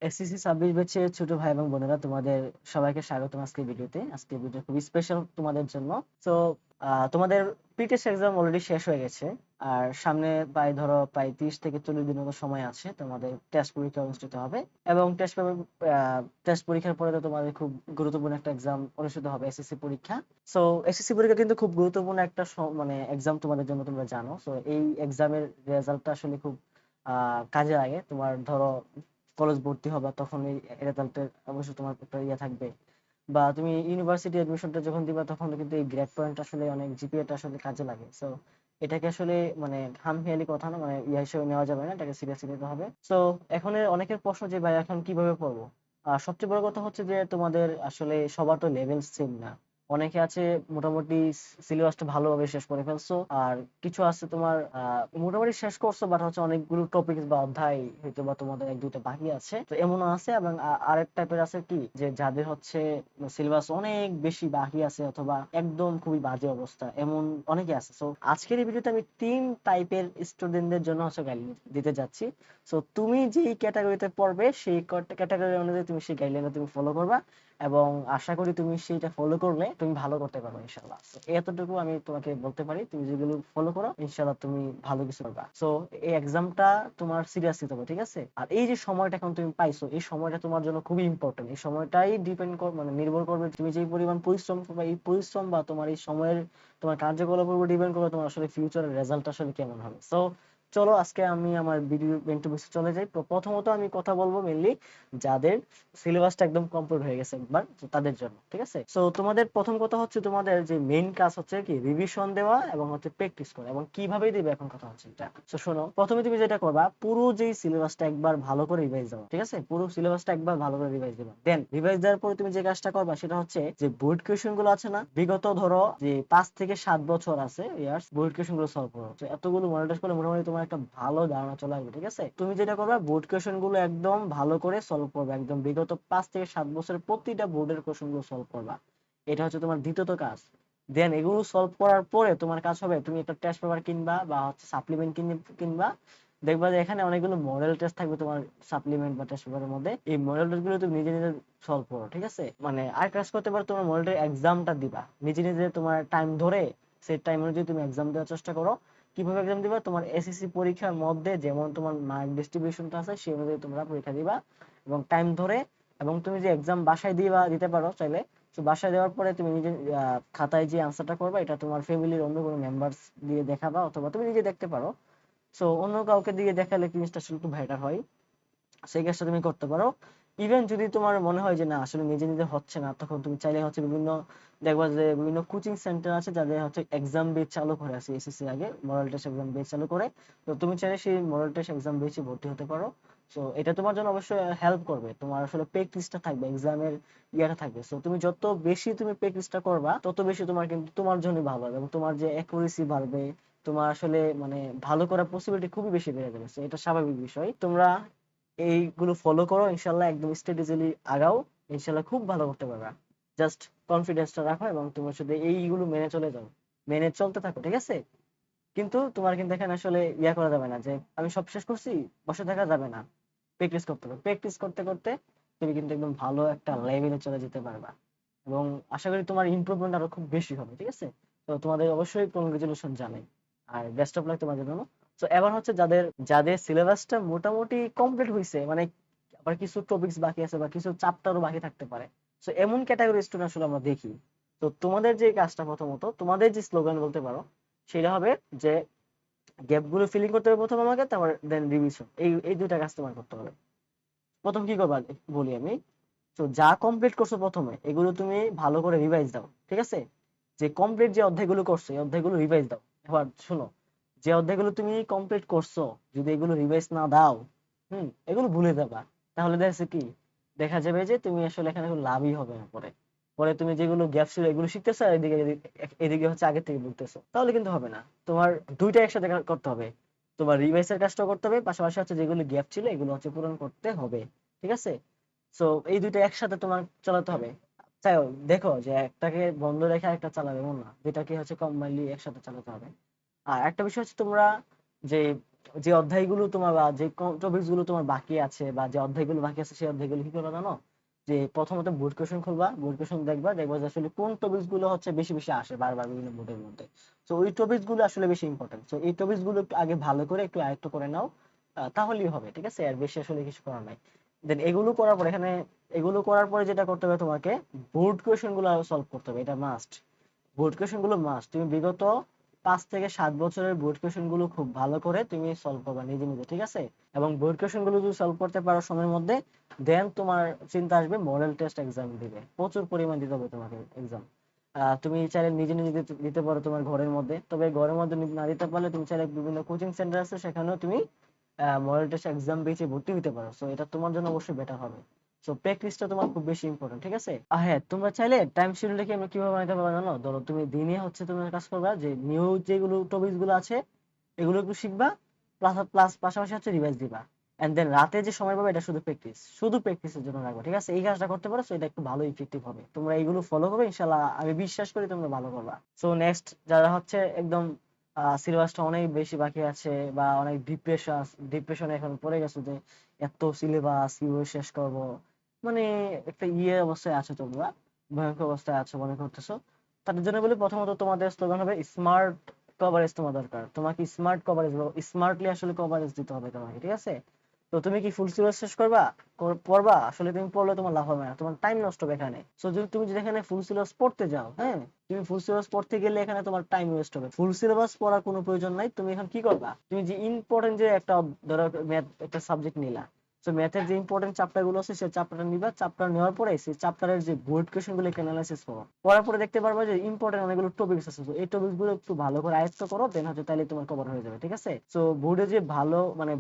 SSC 26 ব্যাচের ছোট ভাই এবং বোনেরা, তোমাদের সবাইকে স্বাগতম আজকের ভিডিওতে। আজকের ভিডিও খুবই স্পেশাল তোমাদের জন্য। তো তোমাদের প্রি-টেস্ট এক্সাম অলরেডি শেষ হয়ে গেছে, আর সামনে প্রায় 30 থেকে 40 দিনের মতো সময় আছে। তোমাদের টেস্ট পরীক্ষা অনুষ্ঠিত হবে এবং টেস্ট পরীক্ষার পরে তো তোমাদের খুব গুরুত্বপূর্ণ একটা এক্সাম অনুষ্ঠিত হবে, এসএসসি পরীক্ষা। সো এসএসসি পরীক্ষা কিন্তু খুব গুরুত্বপূর্ণ একটা মানে এক্সাম তোমাদের জন্য, তোমরা জানো। সো এই এক্সামের রেজাল্টটা আসলে খুব কাজে লাগে। তোমার ধরো কলেজ ভর্তি হবা, তখন এই রেজাল্টের অবশ্যই তোমার একটা ইয়ে থাকবে। বা তুমি ইউনিভার্সিটি এডমিশনটা যখন দিবা, তখন কিন্তু এই গ্রেড পয়েন্ট আসলে অনেক, জিপিএটা আসলে কাজে লাগে। সো এটাকে আসলে মানে খামখেয়ালি কথা না, মানে ইয়ে হিসেবে নেওয়া যাবে না, এটাকে সিরিয়াসলি নিতে হবে। সো এখন অনেকের প্রশ্ন যে ভাই এখন কিভাবে পড়বো। সবচেয়ে বড় কথা হচ্ছে যে তোমাদের আসলে সবার তো লেভেল সেম না। অনেকে আছে মোটামুটি সিলেবাসটা ভালোভাবে শেষ করে ফেলছো, আর কিছু আছে তোমার মোটামুটি শেষ করছো, বাট হচ্ছে অনেকগুলো টপিক বা অধ্যায় হয়তো বা তোমাদের এক দুইটা বাকি আছে। তো এমনও আছে, এবং আরেক টাইপের আছে কি, যে যাদের হচ্ছে সিলেবাস অনেক বেশি বাকি আছে অথবা একদম খুবই বাজে অবস্থা, এমন অনেকে আছে। সো আজকের এই ভিডিওতে আমি 3 টাইপের স্টুডেন্টদের জন্য হচ্ছে গাইডলাইন দিতে যাচ্ছি। সো তুমি যেই ক্যাটাগরিতে পড়বে, সেই ক্যাটাগরি অনুযায়ী তুমি সেই গাইডলাইনটা তুমি ফলো করবা, এবং আশা করি তুমি সেইটা ফলো করলে তুমি ভালো করতে পারবে ইনশাল্লাহ। তো এতটুকু আমি তোমাকে বলতে পারি, তুমি যেগুলো ফলো করো ইনশাল্লাহ তুমি ভালো কিছু করবা। সো এই এক্সামটা তোমার সিরিয়াস নিতে হবে, ঠিক আছে? আর এই যে সময়টা এখন তুমি পাইছো, এই সময়টা তোমার জন্য খুবই ইম্পর্টেন্ট। এই সময়টাই মানে নির্ভর করবে তুমি যে পরিমাণ পরিশ্রম করবে, এই পরিশ্রম বা তোমার এই সময়ের তোমার কার্যকলাপের উপর ডিপেন্ড করবে তোমার আসলে ফিউচারের রেজাল্ট আসলে কেমন হবে। সো চলো আজকে আমি আমার ভিডিও মেইন টপিকে চলে যাই। তো প্রথমত আমি কথা বলবো মেইনলি যাদের সিলেবাসটা একদম কমপ্লিট হয়ে গেছে একবার, তো তাদের জন্য, ঠিক আছে? সো তোমাদের প্রথম কথা হচ্ছে, তোমাদের যে মেইন কাজ হচ্ছে কি, রিভিশন দেওয়া এবং হচ্ছে প্র্যাকটিস করা। এবং কিভাবে দিবে এখন কথা হচ্ছে এটা। তো শোনো, প্রথমে তুমি যেটা করবা, পুরো যেই সিলেবাসটা একবার ভালো করে রিভাইজ দাও, ঠিক আছে? পুরো সিলেবাসটা একবার ভালো করে রিভাইজ দিবা। দেন রিভাইজ দেওয়ার পরে তুমি যে কাজটা করবা সেটা হচ্ছে যে বোর্ড কোয়েশ্চেন গুলো আছে না, বিগত ধরো যে 5 থেকে 7 বছর আছে ইয়ার্স, বোর্ড কোয়েশ্চেন গুলো সলভ করো। তো এতগুলো মডেল টেস্ট করলে মোটামুটি তোমার একটা ভালো ধারণা চলে আসবে, ঠিক আছে? তুমি যেটা করবা, বোর্ড কোয়েশ্চেন গুলো একদম ভালো করে সলভ করবে, একদম বিগত 5 থেকে 7 বছরের প্রতিটা বোর্ডের কোয়েশ্চেন গুলো সলভ করবা। এটা হচ্ছে তোমার দ্বিতীয়ত কাজ। দেন এগুলো সলভ করার পরে তোমার কাজ হবে, তুমি একটা টেস্ট পেপার কিনবা বা হচ্ছে সাপ্লিমেন্ট কিনবা। দেখবা যে এখানে অনেকগুলো মডেল টেস্ট থাকবে তোমার সাপ্লিমেন্ট বা টেস্ট পেপারের মধ্যে। এই মডেল টেস্ট গুলো তুমি নিজে নিজে সলভ করো, ঠিক আছে? মানে আর কাজ করতে পারো, তোমার মডেল এক্সামটা দিবা নিজে নিজে, তোমার টাইম ধরে সেই টাইম অনুযায়ী তুমি এক্সাম দেওয়ার চেষ্টা করো। কিভাবে এক্সাম দিবা, তোমার এসএসসি পরীক্ষার মধ্যে যেমন তোমার মার্ক ডিস্ট্রিবিউশনটা আছে সেই অনুযায়ী তোমরা পরীক্ষা দিবা এবং টাইম ধরে। এবং তুমি যে এক্সাম বাসায় দিতে পারো চাইলে। তো বাসায় দেওয়ার পরে তুমি নিজে খাতায় যে আনসারটা করবা, এটা তোমার ফ্যামিলির অন্য কোনো মেম্বার্স দিয়ে দেখাবা, অথবা তুমি নিজে দেখতে পারো। সো অন্য কাউকে দিয়ে দেখালে জিনিসটা আসলে একটু বেটার হয়। সেই কাজটা তুমি করতে পারো। ইভেন যদি তোমার মনে হয় যে না আসলে নিজে নিজে হচ্ছে না, তখন তুমি চাইলে হচ্ছে দেখবা যে বিভিন্ন কোচিং সেন্টার আছে যাদের হচ্ছে এক্সাম বেচ চালু করে আছে, এসএসসি আগে মডেল টেস্ট এক্সাম বেচ চালু করে। তো তুমি চাইলে সেই মডেল টেস্ট এক্সাম বেচে ভর্তি হতে পারো। সো এটা তোমার জন্য অবশ্যই হেল্প করবে, তোমার আসলে প্র্যাকটিসটা থাকবে, এক্সামের ইয়াটা থাকবে। সো তুমি যত বেশি তুমি প্র্যাকটিসটা করবা, তত বেশি তোমার কিন্তু তোমার জন্য ভালো হবে, এবং তোমার যে অ্যাকুরেসি বাড়বে, তোমার আসলে মানে ভালো করার পসিবিলিটি খুবই বেশি বেড়ে যাবে। So এটা স্বাভাবিক বিষয়। তোমরা এইগুলো ফলো করো ইনশাল্লাহ, একদম স্ট্র্যাটেজিলি আগাও, ইনশাল্লাহ খুব ভালো করতে পারবা। জাস্ট কনফিডেন্সটা রাখো এবং তোমার সাথে এইগুলো মেনে চলে যাও, মেনে চলতে থাকো, ঠিক আছে? কিন্তু তোমার কিন্তু এখানে আসলে ইয়া করা যাবে না যে আমি সব শেষ করছি, বসে থাকা যাবে না। প্র্যাকটিস করতে হবে, প্র্যাকটিস করতে করতে তুমি কিন্তু একদম ভালো একটা লেভেলে চলে যেতে পারবা, এবং আশা করি তোমার ইমপ্রুভমেন্ট আরো খুব বেশি হবে, ঠিক আছে? তো তোমাদের অবশ্যই কংগ্রেচুলেশন জানাই, আর বেস্ট অফ লাক তোমাদের জন্য। তো এবার হচ্ছে যাদের যাদের সিলেবাসটা মোটামুটি কমপ্লিট হয়েছে, মানে আবার কিছু টপিকস বাকি আছে বা কিছু চ্যাপ্টারও বাকি থাকতে পারে। তো এমন ক্যাটাগরি স্টুডেন্ট আসলে আমরা দেখি। তো তোমাদের যে কাজটা, প্রথমত তোমাদের যে স্লোগান বলতে পারো, সেটা হবে যে গ্যাপ গুলো ফিলিং করতে হবে প্রথম আমাকে, তারপর দেন রিভিশন। এই এই দুইটা কাজ তোমার করতে হবে। প্রথম কি করবা বলি আমি। তো যা কমপ্লিট করছো প্রথমে, এগুলো তুমি ভালো করে রিভাইজ দাও, ঠিক আছে? যে কমপ্লিট যে অধ্যায়গুলো করছো, এই অধ্যায়গুলো রিভাইজ দাও। এবার শোনো, যে অধ্যায়গুলো তুমি কমপ্লিট করছো, যদি এগুলো রিভাইজ না দাও, এগুলো ভুলে যাবা। তাহলে দেখা যাবে যে তুমি আসলে এখানে কোনো লাভই হবে না পরে। পরে তুমি যেগুলো গ্যাপ ছিল এগুলো শিখতেছো, আর এদিকে এদিকে হচ্ছে আগে থেকে বলতেছো, তাহলে কিন্তু হবে না। তোমার দুইটা একসাথে করতে হবে, তোমার রিভাইসের কাজটাও করতে হবে, পাশাপাশি হচ্ছে যেগুলো গ্যাপ ছিল এগুলো হচ্ছে পূরণ করতে হবে, ঠিক আছে? সো এই দুইটা একসাথে তোমার চালাতে হবে। তাই দেখো যে একটাকে বন্ধ রেখে একটা চালাবে এমন না, দুইটাকে হচ্ছে কম্বাইনলি একসাথে চালাতে হবে। আর একটা বিষয় হচ্ছে তোমরা যে যে অধ্যায়গুলো তোমার বা যে টপিকস গুলো তোমার বাকি আছে বা যে অধ্যায়গুলো বাকি আছে সেই অধ্যায়গুলো কি করবে জানো, যে প্রথমত বোর্ড কোশ্চেন খুলবা, বোর্ড কোশ্চেন দেখবা, দেখবা যে আসলে কোন টপিকস গুলো হচ্ছে বেশি বেশি আসে বারবার বিভিন্ন বোর্ডের মধ্যে। তো ওই টপিকস গুলো আসলে বেশি ইম্পর্টেন্ট, তো এই টপিকস গুলো একটু আগে ভালো করে একটু আয়ত্ত করে নাও, তাহলেই হবে, ঠিক আছে? আর বেশি আসলে কিছু করার নাই। দেন এগুলো করার পর এখানে, এগুলো করার পরে যেটা করতে হবে তোমাকে, বোর্ড কোশ্চেন গুলো সলভ করতে হবে, এটা মাস্ট। বোর্ড কোশ্চেন গুলো মাস্ট, তুমি বিগত 5 থেকে 7 বছরের বোর্ড কোশ্চেন গুলো খুব ভালো করে তুমি সলভ করবা নিজে নিজে, ঠিক আছে? এবং বোর্ড কোশ্চেন গুলো যদি সলভ করতে পারো সময়ের মধ্যে, দেন তোমার চিন্তা আসবে মডেল টেস্ট এক্সাম দিবে, প্রচুর পরিমাণ দিতে হবে তোমাকে এক্সাম। তুমি চাইলে নিজে নিজে দিতে পারো তোমার ঘরের মধ্যে, তবে ঘরের মধ্যে না দিতে পারলে তুমি চাইলে বিভিন্ন কোচিং সেন্টার আছে সেখানেও তুমি মডেল টেস্ট এক্সাম বেঁচে ভর্তি হতে পারো, সো এটা তোমার জন্য অবশ্যই বেটার হবে। সো প্র্যাকটিসটা তোমার খুব বেশি ইম্পর্টেন্ট, ঠিক আছে? হ্যাঁ, তোমরা চাইলে টাইম শিডিউলটা কি আমরা কিভাবে বানাতে পারবো জানো? ধরো তুমি দিনে হচ্ছে তুমি কাজ করবা, যে নিউ যেগুলো টপিকস গুলো আছে এগুলো একটু শিখবা, প্লাস প্লাস পাশাপাশি হচ্ছে রিভাইজ দিবা। এন্ড দেন রাতে যে সময় পাবে এটা শুধু প্র্যাকটিস, শুধু প্র্যাকটিসের জন্য রাখবো, ঠিক আছে? এই কাজটা করতে পারো, সো এটা একটু ভালো ইফেক্টিভ হবে, তোমরা এইগুলো ফলো করবে, ইনশাল্লাহ আমি বিশ্বাস করি তোমরা ভালো করবা। সো নেক্সট যারা হচ্ছে একদম সিলেবাসটা অনেক বেশি বাকি আছে বা অনেক ডিপ্রেশনে এখন পড়ে গেছো যে এত সিলেবাস কিভাবে শেষ করব, মানে একটা অবস্থায় আছো তোমরা, ভয়ঙ্কর অবস্থায় আছো মনে করতেছো, তাদের জন্য বলি প্রথমত তোমাদের স্লোগান হবে স্মার্ট কভারেজ। তোমার দরকার, তোমাকে স্মার্ট কভারেজ, স্মার্টলি আসলে কভারেজ দিতে হবে তোমাকে, ঠিক আছে? তো তুমি কি ফুল সিলেবাস শেষ করবা, পড়বা? আসলে তুমি পড়লে তোমার লাভ হবে না, তোমার টাইম নষ্ট হবে এখানে। সো যদি তুমি যদি এখানে ফুল সিলেবাস পড়তে যাও, হ্যাঁ, তুমি ফুল সিলেবাস পড়তে গেলে এখানে তোমার টাইম ওয়েস্ট হবে, ফুল সিলেবাস পড়ার কোনো প্রয়োজন নাই। তুমি এখন কি করবা, তুমি যে ইম্পর্টেন্ট যে একটা, ধরো ম্যাথ একটা সাবজেক্ট নিলা, তো ম্যাথের যে ইম্পর্টেন্ট চ্যাপ্টার গুলো আছে সেই চ্যাপ্টারটা নিবা, চ্যাপ্টার নেওয়ার পরে সেই চ্যাপ্টারের যে বোর্ড কোশ্চেন গুলো অ্যানালাইসিস করো, করার পরে দেখতে পারবে যে ইম্পর্টেন্ট অনেকগুলো টপিকস আছে, তো এই টপিকস গুলো একটু ভালো করে আয়ত্ত করো, দেন হচ্ছে তাহলে তোমার কভার হয়ে যাবে, ঠিক আছে? তো বোর্ডে যে ভালো মানে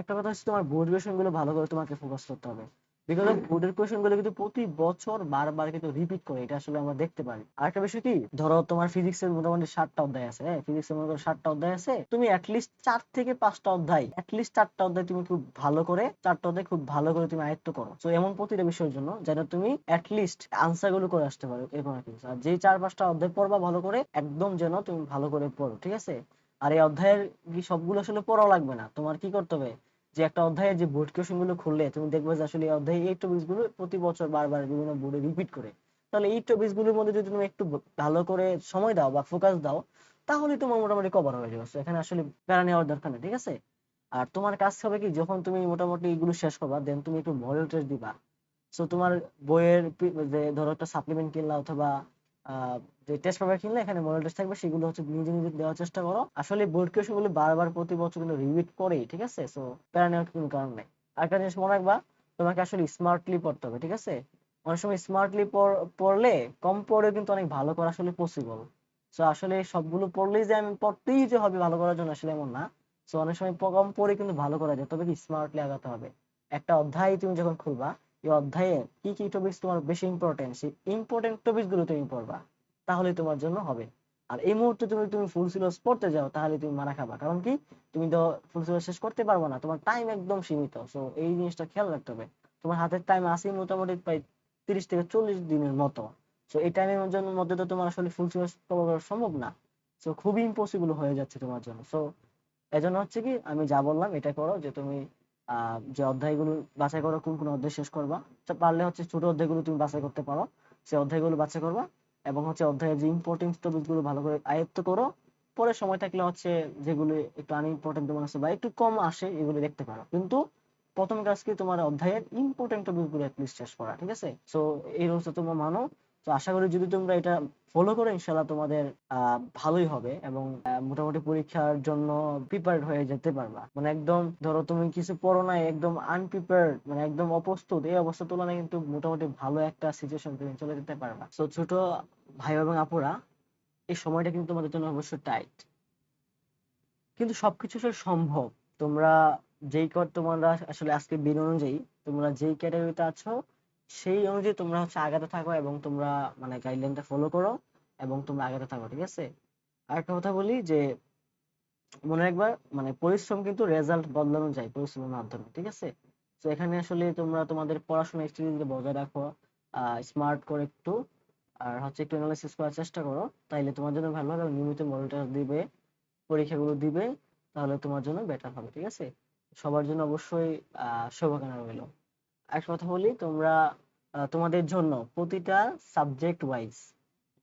একটা কথা হচ্ছে তোমার বোর্ড কোশ্চেন গুলো ভালো করে তোমাকে ফোকাস করতে হবে, বিকজ বোর্ডের কোশ্চেন গুলো কিন্তু প্রতি বছর বারবার কিন্তু রিপিট করে, এটা আসলে আমরা দেখতে পারি। আরেকটা বিষয় কি, ধরো তোমার ফিজিক্সের মোটামুটি 7টা অধ্যায় আছে, হ্যাঁ, ফিজিক্সের মনে করো 7টা অধ্যায় আছে, তুমি অ্যাটলিস্ট 4 থেকে 5টা অধ্যায়, অ্যাটলিস্ট 4টা অধ্যায় তুমি খুব ভালো করে, 4টা অধ্যায় খুব ভালো করে তুমি আয়ত্ত করো। তো এমন প্রতিটা বিষয়ের জন্য যেন তুমি অ্যাটলিস্ট আনসার গুলো করে আসতে পারো, এরকম একটা কিছু। আর যেই 4-5টা অধ্যায় পড়বা ভালো করে, একদম যেন তুমি ভালো করে পড়ো, ঠিক আছে? আর এই অধ্যায়ের কি সবগুলো আসলে পড়াও লাগবে না, তোমার কি করতে হবে, যে একটা অধ্যায়ের যে বোর্ড কোশ্চেন গুলো খুললে তুমি দেখবে যে আসলে এই অধ্যায়ে এই টপিকস গুলো প্রতি বছর বারবার বিভিন্ন বোর্ডে রিপিট করে, তাহলে এই টপিকস গুলোর মধ্যে যদি তুমি একটু ভালো করে সময় দাও বা ফোকাস দাও, তাহলে তোমার মোটামুটি কভার হয়ে যাবে। So এখানে আসলে প্যারা নেওয়ার দরকার নেই, ঠিক আছে? আর তোমার কাজ হবে কি, যখন তুমি মোটামুটি এগুলো শেষ করবা, দেন তুমি একটু মডেল টেস্ট দিবা। সো তোমার বইয়ের যে ধরো একটা সাপ্লিমেন্ট কিনলা অথবা যে টেস্ট পেপার কিনলে এখানে মডেল টেস্ট থাকবে, সেগুলো হচ্ছে নিজে নিজে দেওয়ার চেষ্টা করো। আসলে বোর্ড কোয়েশ্চেন গুলো বারবার প্রতি বছর কিন্তু রিপিট করেই, ঠিক আছে? সো প্যারা নেওয়ার কোনো কারণ নাই। আরেকটা জিনিস মনে রাখবা, তোমাকে আসলে স্মার্টলি পড়তে হবে, ঠিক আছে? অনেক সময় স্মার্টলি পড়লে কম পড়ে কিন্তু অনেক ভালো করা আসলে পসিবল। সো আসলে সবগুলো পড়লেই যে আমি পড়তেই যে হবে ভালো করার জন্য, আসলে এমন না। সো অনেক সময় কম পড়ে কিন্তু ভালো করা যায়, তবে কি স্মার্টলি আগাতে হবে। একটা অধ্যায় তুমি যখন খুলবা, এই অধ্যায়ে কি কি টপিকস তোমার বেশি ইম্পর্টেন্ট, সেই ইম্পর্টেন্ট টপিকস গুলো তুমি পড়বা, তাহলে তোমার জন্য হবে। আর এই মুহূর্তে তুমি তুমি ফুল সিলেবাস পড়তে যাও, তাহলে তুমি মারা খাবা, কারণ কি, তুমি তো ফুল সিলেবাস শেষ করতে পারবে না, তোমার টাইম একদম সীমিত। সো এই জিনিসটা খেয়াল রাখতে হবে। তোমার হাতের টাইম আছে মোটামুটি প্রায় 30 থেকে 40 দিনের মতো। সো এই টাইমের মধ্যে তো তোমার আসলে ফুল সিলেবাস কভার করা সম্ভব না। সো খুবই ইম্পসিবল হয়ে যাচ্ছে তোমার জন্য। সো এজন্য হচ্ছে কি, আমি যা বললাম এটা করো, যে তুমি যে অধ্যায়গুলো বাছাই করো, কোন কোন অধ্যায় শেষ করবা, তো পারলে হচ্ছে ছোট অধ্যায়গুলো তুমি বাছাই করতে পারো, সেই অধ্যায়গুলো বাছাই করবা, এবং হচ্ছে অধ্যায়ের যে ইম্পর্টেন্ট টপিক গুলো ভালো করে আয়ত্ত করো। পরে সময় থাকলে হচ্ছে যেগুলো একটু আনইম্পর্টেন্ট তোমার কাছে বা একটু কম আসে এগুলো দেখতে পারো, কিন্তু প্রথম কাজ কি, তোমার অধ্যায়ের ইম্পর্টেন্ট টপিক গুলো অ্যাটলিস্ট শেষ করা, ঠিক আছে? সো এই রুলসটা তোমরা মানো। তো আশা করি যদি তোমরা এটা ফলো করো, ইনশাল্লাহ তোমাদের ভালোই হবে, এবং মোটামুটি পরীক্ষার জন্য প্রিপেয়ার্ড হয়ে যেতে পারবা। মানে একদম ধরো তুমি কিছু পড়ো নাই, একদম আনপ্রিপেয়ার্ড, মানে একদম অপ্রস্তুত, এই অবস্থা তুলনায় কিন্তু মোটামুটি ভালো একটা সিচুয়েশন তুমি চলে যেতে পারবা। তো ছোট ভাই এবং আপুরা, এই সময়টা কিন্তু তোমাদের জন্য অবশ্যই টাইট, কিন্তু সবকিছু আসলে সম্ভব। তোমরা তোমরা আসলে আজকে দিন অনুযায়ী তোমরা যেই ক্যাটাগরিতে আছো, সেই অনুযায়ী তোমরা হচ্ছে আগাতে থাকো, এবং তোমরা মানে গাইডলাইনটা ফলো করো, এবং তোমরা আগাতে থাকো, ঠিক আছে? আর একটা কথা বলি যে, মনে রাখবা, মানে পরিশ্রম কিন্তু রেজাল্ট বদলানো যায় পরিশ্রমের মাধ্যমে, ঠিক আছে? তো এখানে আসলে তোমরা তোমাদের পড়াশোনা স্টাডিজ বজায় রাখো, স্মার্ট করে একটু, আর হচ্ছে একটু অ্যানালাইসিস করার চেষ্টা করো, তাইলে তোমার জন্য ভালো হবে। এবং নিয়মিত মডেল টেস্ট দিবে, পরীক্ষাগুলো দিবে, তাহলে তোমার জন্য বেটার হবে, ঠিক আছে? সবার জন্য অবশ্যই শুভকামনা রইল। একটা কথা বলি, তোমরা তোমাদের জন্য প্রতিটা সাবজেক্ট ওয়াইজ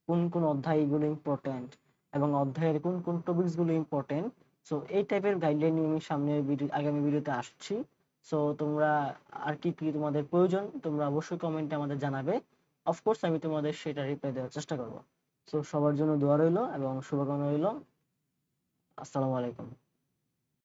কোন কোন অধ্যায়গুলো ইম্পর্টেন্ট এবং অধ্যায়ের কোন কোন টপিকস গুলো ইম্পর্টেন্ট, সো এই টাইপের গাইডলাইন নিয়ে আমি সামনের ভিডিও আগামী ভিডিওতে আসছি। সো তোমরা আর কি কি তোমাদের প্রয়োজন তোমরা অবশ্যই কমেন্টে আমাদের জানাবে। অফকোর্স আমি তোমাদের সেটা রিপ্লাই দেওয়ার চেষ্টা করব। সো সবার জন্য দোয়া রইলো এবং শুভকামনা রইলো। আসসালামু আলাইকুম।